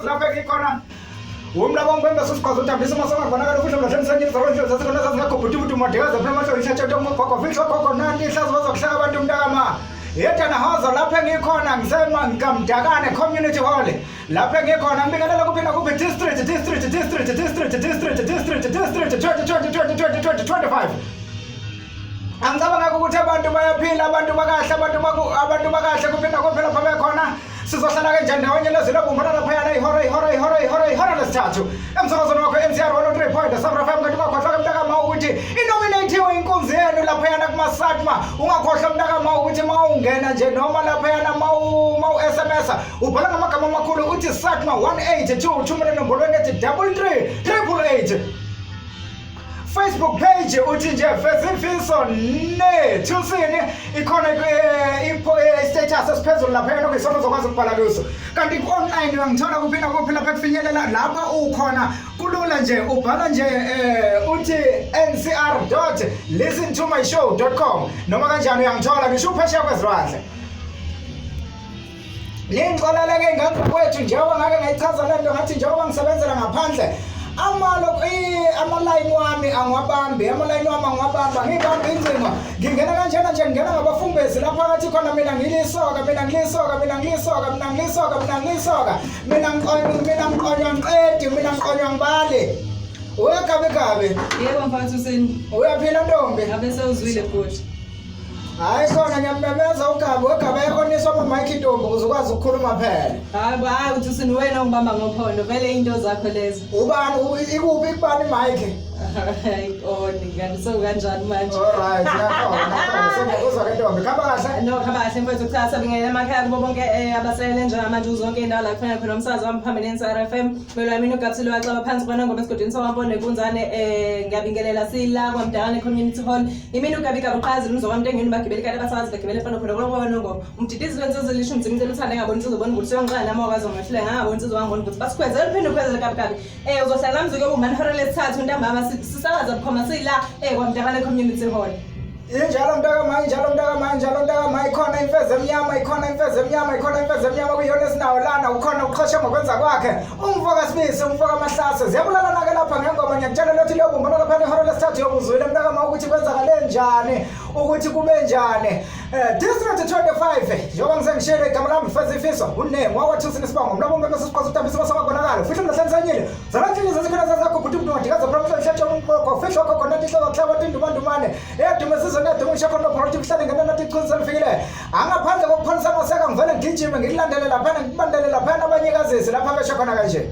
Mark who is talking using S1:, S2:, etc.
S1: lapha ngikhona umlabo ngibembe sisikwazi uthambisa masonga bonakala kusho ngahlenisanye izorojelo zasikona zazingakho buti modekaza phela manje ishatsha ngokho fihlo khokho nani ihlazo bazokuhlaka abantu umntakama yedwa nahoza lapha ngikhona ngisema ngikamdakane community hall lapha ngikhona ngibingelela kuphela kuphi district 2025 angicabanga ukuthi abantu bayaphila abantu bakahle abantu bakahle kuphela phela khona sizohlala kanjani ndawonye lezilo bumbana lapha ihora lesithathu emsakazweni wakho MCR 103.7 FM kanti ungakhohlwa mntakama ukuthi inominatiwe inkunzi yenu lapha yana kumasatma ungakhohlwa mntakama ukuthi mawungena nje noma lapha yana mawu SMS ubhala ngamagama amakhulu uthi satma 182 thumela enombolweni ethi 33388 Facebook page uthi nje Fezimfiso Thusini ikhona status esiphezulu lapha yena kuyisona zokwazi ukubhala kuso kanti online uyangithola kuphina lapha kufinyelela lapha ukhona kulula nje ubhala nje uthi ncr.listentomyshow.com noma kanjani uyangithola ngisho uphesheya kwezilwandle Ningixoleleke ngakwethu njengoba ngake ngayichaza lento ngathi njengoba ngisebenzela ngaphandle amaline wami angwabambi ngibamba incingo ngingena kanjena nje ngingena ngabafumbezi lapha ngathi khona mina ngilisoka mina ngiqonywa ngibale uyagabe
S2: yebo mfowethu Useni
S1: uyaphila ntombi
S2: ngabe sewuzwile futhi
S1: hayi khona ngiyamemeza ugabe ehoniswa ama-mic ntombi ukuze ukwazi ukukhuluma phela
S2: hayi uthi Useni wena ungibamba ngophondo vele into zakho lezo
S1: ubani ikuphi kubani i-mic
S2: hayi ngani kanjani manje
S1: alright yakhona uzwa ke ntombi khamba kahle
S2: no khamba kahle mfowethu kusasa bingena emakhaya kubo bonke abasele njengamanje zonke indawo la kufanele khona umsakazo wami phambili neNSR FM mina mina uGabsile waxaba phansi khona ngoba esigodini sowambone kunzane ngiyabingelela sila kwaMdakane community hall imina uGabika uqhazi umzokwamuntu engini bagibeli kade basazi bagibele fana khona lokho ngoba umdidisi wenze lisho umzimba uthanda ngabona uzobona ukuthi seyongqana noma akazi ngomhlele ngabona ukuthi uzobona ukuthi basikhwezela phinde ukhwezela kabi uzohlala namzuke umani lesithathu ntambama sisakaza bukhoma sila kwaMdakane community hall
S1: injalo mntakama ikhona imfeze emnyama kuyona esinawo lana ukhona uqhoshe ngokwenza kwakhe umfoka sibisi umfoka amahlase ziyabulalana-ke lapha ngengoma ngiyakutshela lothi leyo bumbona lapha ihora lesithathu yokuzwile mntakama ukuthi kwenzakale njani ukuthi kube njani district 25 njengoba ngisengishilo igama lami Fezimfiso uname wakwathusini sibongo mna bonke besesikwazi utambisa basababonakala fihle mnahlenisanyile zalanhlini zazikhona zazakho buti wadikaza pramhla hletshela umqoko fihle wakho khona nathi ihloko kuhlaba tindumandumane eyadume sizoneduma ngishakho noproject kuhlale ngena nathi iqiniso selifikile angaphandle kokuphanisa amaseka ngivele ngigijime ngikulandele laphana ngikubandele laphana abanyekazisi lapha besho khona kanje